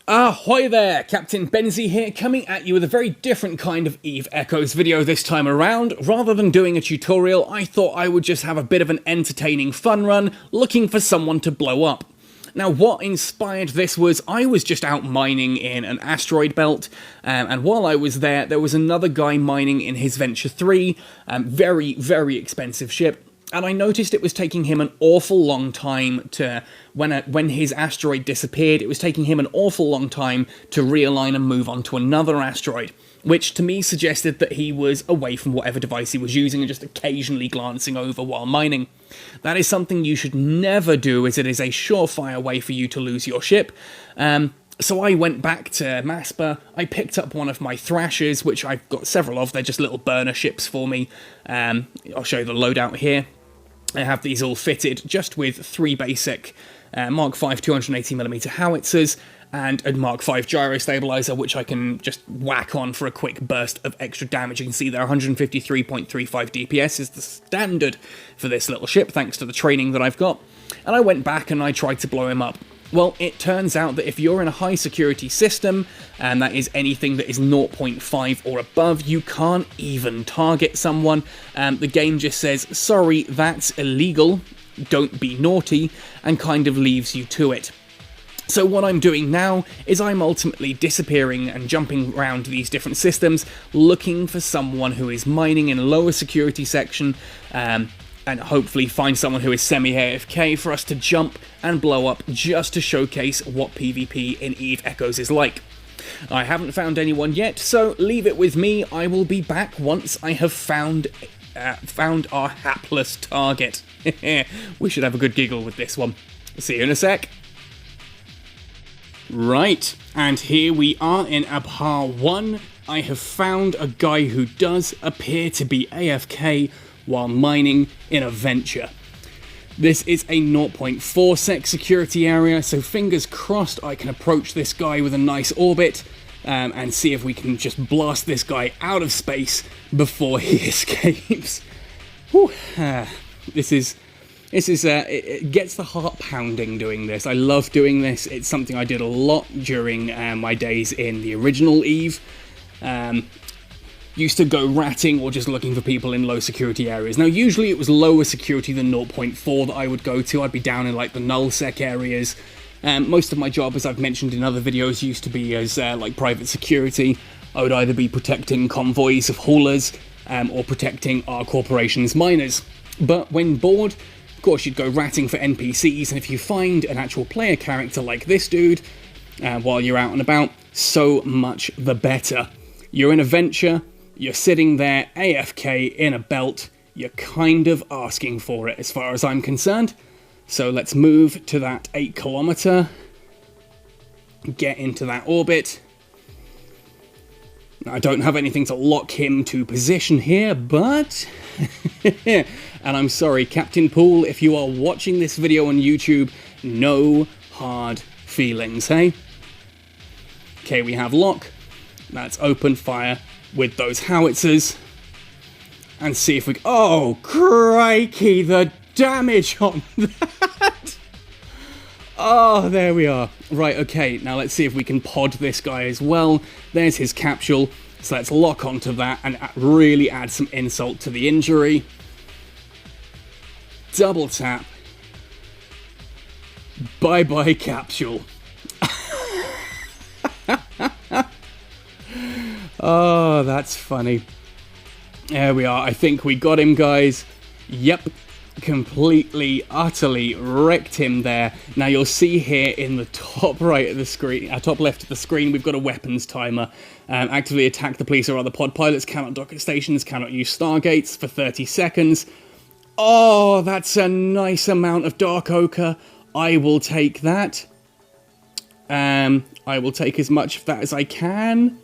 Ahoy there, Captain Benzie here, coming at you with a very different kind of Eve Echoes video this time around. Rather than doing a tutorial, I thought I would just have a bit of an entertaining fun run, looking for someone to blow up. Now, what inspired this was, I was just out mining in an asteroid belt, and while I was there was another guy mining in his Venture 3, very, very expensive ship. And I noticed it was taking him an awful long time to, when his asteroid disappeared, it was taking him an awful long time to realign and move on to another asteroid, which to me suggested that he was away from whatever device he was using and just occasionally glancing over while mining. That is something you should never do, as it is a surefire way for you to lose your ship. So I went back to Maspa, I picked up one of my Thrashers, which I've got several of, they're just little burner ships for me. I'll show you the loadout here. I have these all fitted just with 3 basic Mark V 280mm howitzers and a Mark V gyro stabilizer, which I can just whack on for a quick burst of extra damage. You can see there 153.35 DPS is the standard for this little ship, thanks to the training that I've got. And I went back and I tried to blow him up. Well, it turns out that if you're in a high security system, and that is anything that is 0.5 or above, you can't even target someone. The game just says, sorry, that's illegal, don't be naughty, and kind of leaves you to it. So what I'm doing now is I'm ultimately disappearing and jumping around these different systems, looking for someone who is mining in a lower security section, and hopefully find someone who is semi-AFK for us to jump and blow up, just to showcase what PvP in Eve Echoes is like. I haven't found anyone yet, so leave it with me. I will be back once I have found our hapless target. We should have a good giggle with this one. See you in a sec. Right, and here we are in Abha 1. I have found a guy who does appear to be AFK while mining in a Venture. This is a 0.4 sec security area, so fingers crossed I can approach this guy with a nice orbit and see if we can just blast this guy out of space before he escapes. Whew. It gets the heart pounding doing this. I love doing this. It's something I did a lot during my days in the original Eve. Used to go ratting or just looking for people in low security areas. Now, usually it was lower security than 0.4 that I would go to. I'd be down in like the nullsec areas. Most of my job, as I've mentioned in other videos, used to be as like private security. I would either be protecting convoys of haulers or protecting our corporation's miners. But when bored, of course, you'd go ratting for NPCs, and if you find an actual player character like this dude while you're out and about, so much the better. You're in a Venture, you're sitting there AFK in a belt, you're kind of asking for it as far as I'm concerned. So let's move to that 8 kilometer, get into that orbit. I don't have anything to lock him to position here, but... and I'm sorry, Captain Pool, if you are watching this video on YouTube, no hard feelings, hey? Okay, we have lock. Let's open fire with those howitzers and see if we... Oh, crikey, the damage on that! Oh, there we are. Right, okay, now let's see if we can pod this guy as well. There's his capsule, so let's lock onto that and really add some insult to the injury. Double tap. Bye-bye, capsule. Oh, that's funny. There we are. I think we got him, guys. Yep. Completely, utterly wrecked him there. Now you'll see here in the top right of the screen, top left of the screen, we've got a weapons timer. Actively attack the police or other pod pilots, cannot dock at stations, cannot use stargates for 30 seconds. Oh, that's a nice amount of dark ochre. I will take that. I will take as much of that as I can.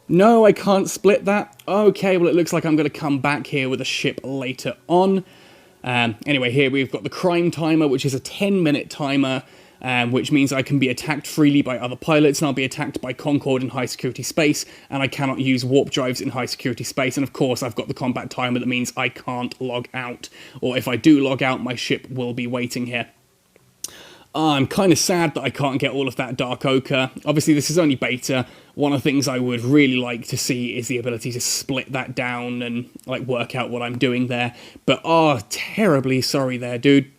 No, I can't split that. Okay, well, it looks like I'm going to come back here with a ship later on. Anyway, here we've got the crime timer, which is a 10-minute timer, which means I can be attacked freely by other pilots, and I'll be attacked by Concord in high security space, and I cannot use warp drives in high security space, and of course I've got the combat timer that means I can't log out, or if I do log out, my ship will be waiting here. I'm kind of sad that I can't get all of that dark ochre. Obviously, this is only beta. One of the things I would really like to see is the ability to split that down and like work out what I'm doing there. But terribly sorry there, dude.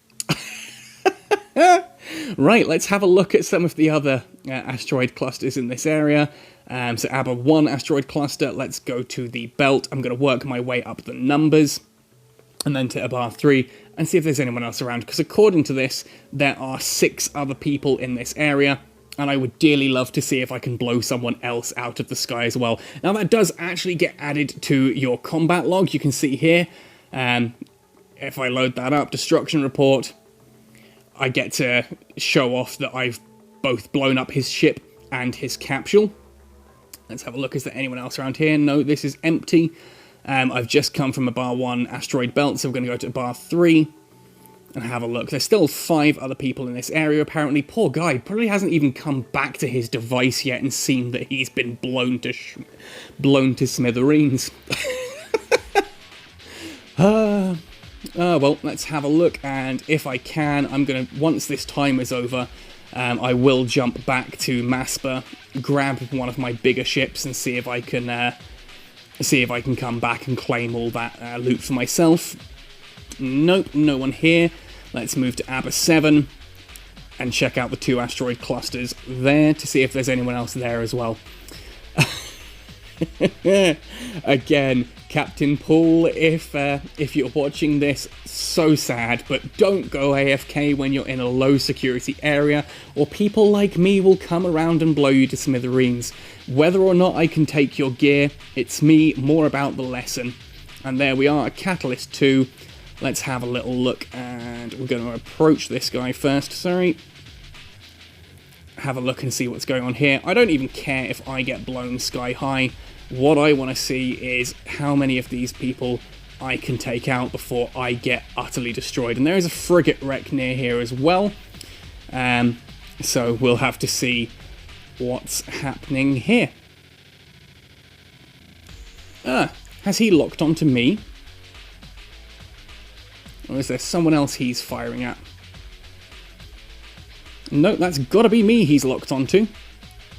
Right, let's have a look at some of the other asteroid clusters in this area. So ABBA 1 asteroid cluster, let's go to the belt. I'm going to work my way up the numbers and then to ABBA 3 and see if there's anyone else around. Because according to this, there are 6 other people in this area. And I would dearly love to see if I can blow someone else out of the sky as well. Now that does actually get added to your combat log. You can see here, if I load that up, destruction report, I get to show off that I've both blown up his ship and his capsule. Let's have a look. Is there anyone else around here? No, this is empty. I've just come from a bar 1 asteroid belt, so we're going to go to bar 3 and have a look. There's still 5 other people in this area, apparently. Poor guy probably hasn't even come back to his device yet and seen that he's been blown to smithereens. Well, let's have a look, and if I can, I'm going to, once this time is over, I will jump back to Maspa, grab one of my bigger ships, and see if I can come back and claim all that loot for myself. Nope, no one here. Let's move to ABBA 7 and check out the 2 asteroid clusters there to see if there's anyone else there as well. Again, Captain Paul, if you're watching this, so sad, but don't go AFK when you're in a low security area, or people like me will come around and blow you to smithereens. Whether or not I can take your gear, it's me, more about the lesson. And there we are, Catalyst 2. Let's have a little look, and we're going to approach this guy first, sorry. Have a look and see what's going on here. I don't even care if I get blown sky high. What I want to see is how many of these people I can take out before I get utterly destroyed. And there is a frigate wreck near here as well. So we'll have to see what's happening here. Has he locked onto me? Or is there someone else he's firing at? No, that's got to be me he's locked onto.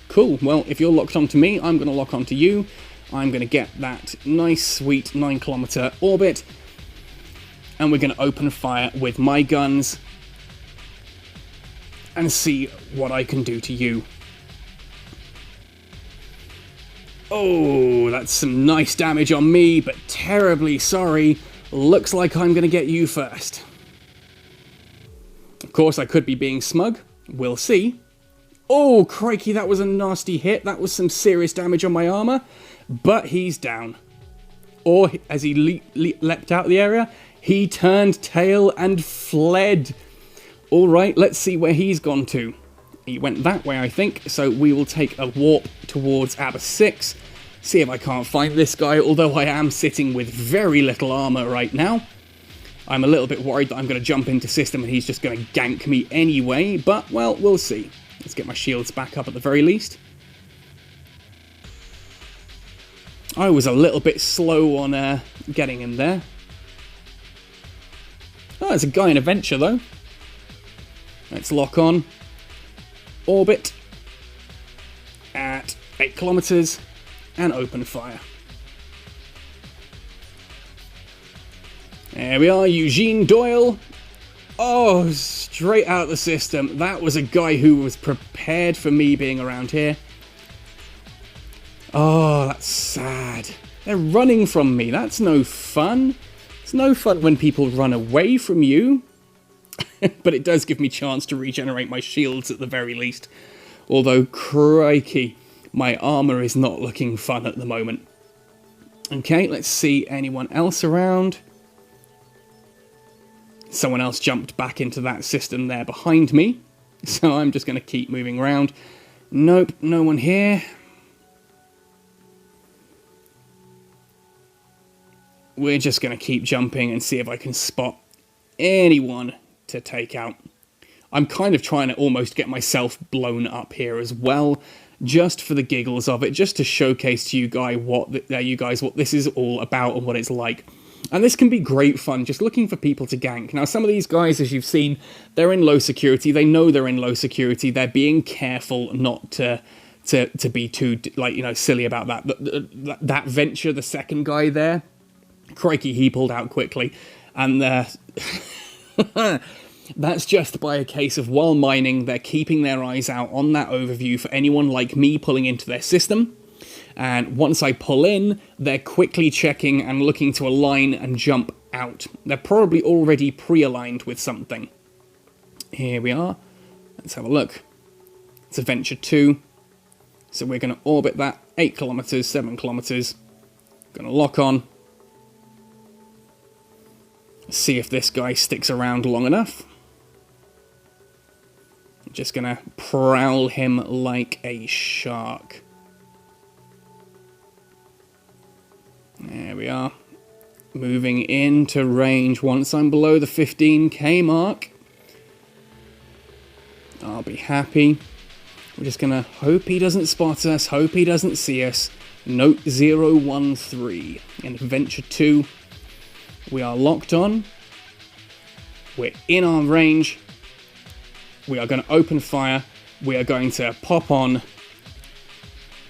Cool, well, if you're locked onto me, I'm going to lock onto you. I'm going to get that nice, sweet 9-kilometer orbit. And we're going to open fire with my guns and see what I can do to you. Oh, that's some nice damage on me, but terribly sorry. Looks like I'm going to get you first. Of course, I could be being smug. We'll see. Oh, crikey, that was a nasty hit. That was some serious damage on my armor. But he's down. Or, as he leapt out of the area, he turned tail and fled. Alright, let's see where he's gone to. He went that way, I think. So we will take a warp towards ABBA 6. See if I can't find this guy, although I am sitting with very little armor right now. I'm a little bit worried that I'm going to jump into system and he's just going to gank me anyway, but, well, we'll see. Let's get my shields back up at the very least. I was a little bit slow on getting in there. Oh, there's a guy in a Venture, though. Let's lock on. Orbit. At 8 kilometers. And open fire. There we are, Eugene Doyle. Oh, straight out of the system. That was a guy who was prepared for me being around here. Oh, that's sad. They're running from me. That's no fun. It's no fun when people run away from you. But it does give me a chance to regenerate my shields at the very least. Although, crikey, my armor is not looking fun at the moment. Okay, let's see anyone else around. Someone else jumped back into that system there behind me. So I'm just going to keep moving around. Nope, no one here. We're just going to keep jumping and see if I can spot anyone to take out. I'm kind of trying to almost get myself blown up here as well, just for the giggles of it, just to showcase to you guys what this is all about and what it's like. And this can be great fun, just looking for people to gank. Now, some of these guys, as you've seen, they're in low security. They know they're in low security. They're being careful not to be too, like, you know, silly about that. That venture, the second guy there, crikey, he pulled out quickly. And that's just by a case of, while mining, they're keeping their eyes out on that overview for anyone like me pulling into their system. And once I pull in, they're quickly checking and looking to align and jump out. They're probably already pre-aligned with something. Here we are. Let's have a look. It's a Venture 2. So we're going to orbit that 8 kilometers, 7 kilometers. Going to lock on. See if this guy sticks around long enough. Just going to prowl him like a shark. There we are. Moving into range once I'm below the 15k mark. I'll be happy. We're just going to hope he doesn't spot us, hope he doesn't see us. Note 013 in Venture 2. We are locked on. We're in our range. We are going to open fire. We are going to pop on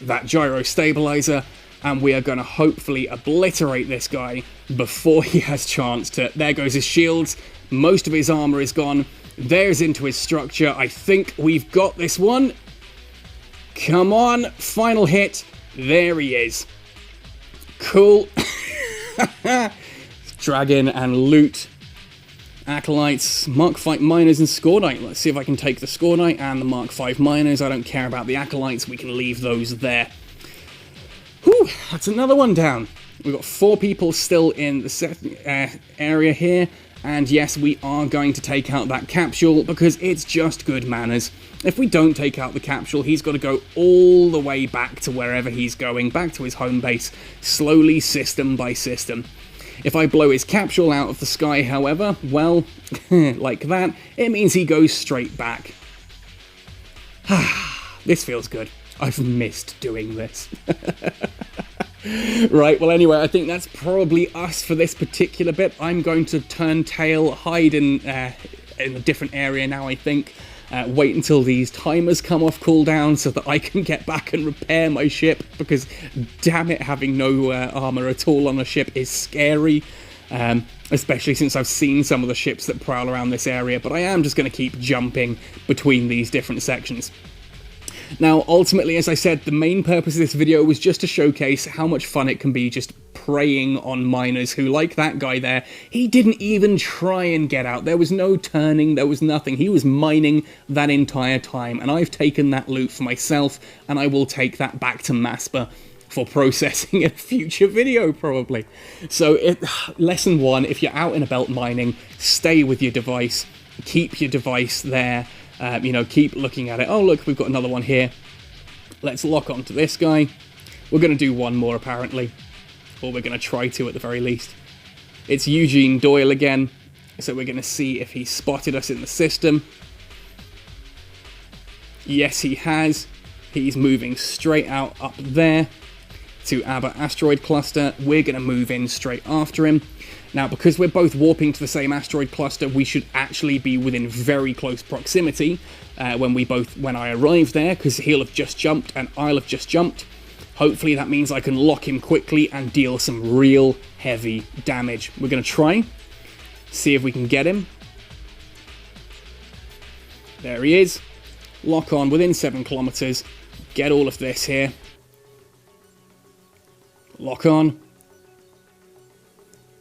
that gyro stabilizer. And we are going to hopefully obliterate this guy before he has chance to... There goes his shields. Most of his armor is gone. There's into his structure. I think we've got this one. Come on. Final hit. There he is. Cool. Drag in and loot Acolytes, Mark 5 Miners and Scornite. Let's see if I can take the Scornite and the Mark 5 Miners. I don't care about the Acolytes. We can leave those there. Whew, that's another one down. We've got 4 people still in the area here. And yes, we are going to take out that capsule because it's just good manners. If we don't take out the capsule, he's got to go all the way back to wherever he's going, back to his home base, slowly, system by system. If I blow his capsule out of the sky, however, well, like that, it means he goes straight back. This feels good. I've missed doing this. Right, well anyway, I think that's probably us for this particular bit. I'm going to turn tail, hide in a different area now, I think. Wait until these timers come off cooldown so that I can get back and repair my ship, because damn it, having no armor at all on a ship is scary. Especially since I've seen some of the ships that prowl around this area, but I am just going to keep jumping between these different sections. Now, ultimately, as I said, the main purpose of this video was just to showcase how much fun it can be just preying on miners who, like that guy there, he didn't even try and get out. There was no turning, there was nothing. He was mining that entire time, and I've taken that loot for myself, and I will take that back to Maspa for processing in a future video, probably. So, lesson 1, if you're out and about mining, stay with your device, keep your device there. You know, keep looking at it. Oh, look, we've got another one here. Let's lock onto this guy. We're going to do one more, apparently. Or we're going to try to, at the very least. It's Eugene Doyle again. So we're going to see if he spotted us in the system. Yes, he has. He's moving straight out up there to our Asteroid cluster. We're going to move in straight after him. Now, because we're both warping to the same asteroid cluster, we should actually be within very close proximity when I arrive there, because he'll have just jumped and I'll have just jumped. Hopefully that means I can lock him quickly and deal some real heavy damage. We're going to try, see if we can get him. There he is. Lock on within 7 kilometers. Get all of this here. Lock on.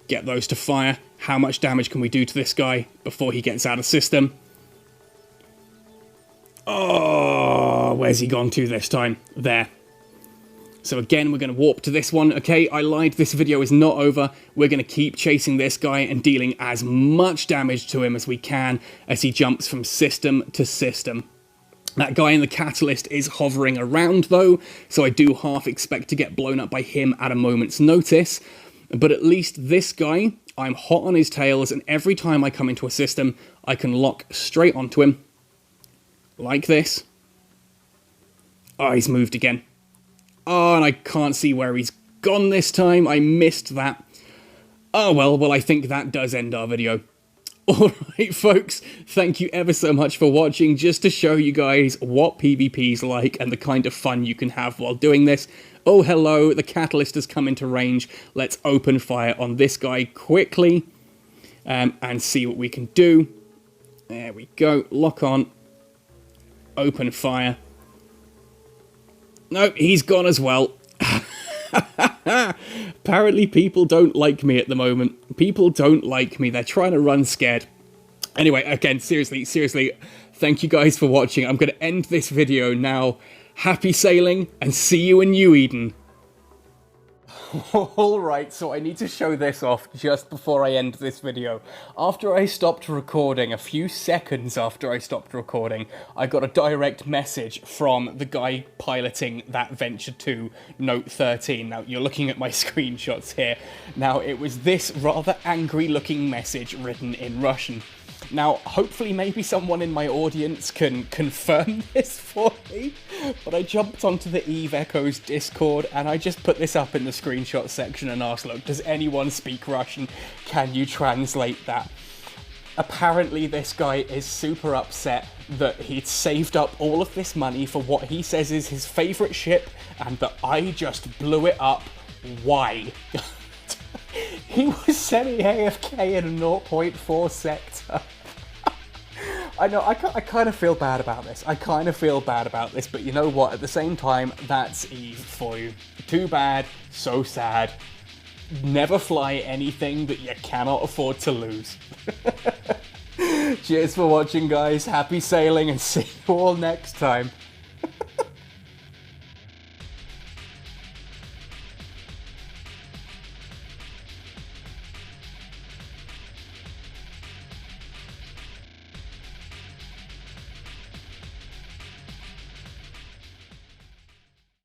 Get those to fire. How much damage can we do to this guy before he gets out of system? Oh, where's he gone to this time? There. So again, we're going to warp to this one. Okay, I lied. This video is not over. We're going to keep chasing this guy and dealing as much damage to him as we can as he jumps from system to system. That guy in the catalyst is hovering around, though, so I do half expect to get blown up by him at a moment's notice. But at least this guy, I'm hot on his tails, and every time I come into a system, I can lock straight onto him. Like this. Oh, he's moved again. Oh, and I can't see where he's gone this time. I missed that. Oh well, I think that does end our video. Alright folks, thank you ever so much for watching, just to show you guys what PvP's like and the kind of fun you can have while doing this. Oh hello, the catalyst has come into range. Let's open fire on this guy quickly and see what we can do. There we go, lock on, open fire. No, he's gone as well. Apparently people don't like me at the moment. People don't like me. They're trying to run scared. Anyway, again, seriously, thank you guys for watching. I'm going to end this video now. Happy sailing, and see you in New Eden. Alright, so I need to show this off just before I end this video. After I stopped recording, a few seconds after I stopped recording, I got a direct message from the guy piloting that Venture 2 Note 13. Now, you're looking at my screenshots here. Now, it was this rather angry-looking message written in Russian. Now, hopefully maybe someone in my audience can confirm this for me, but I jumped onto the Eve Echoes Discord and I just put this up in the screenshot section and asked, look, does anyone speak Russian? Can you translate that? Apparently this guy is super upset that he'd saved up all of this money for what he says is his favourite ship and that I just blew it up. Why? He was semi-AFK in a 0.4 sector. I know, I kind of feel bad about this. But you know what? At the same time, that's Eve for you. Too bad, so sad. Never fly anything that you cannot afford to lose. Cheers for watching, guys. Happy sailing, and see you all next time.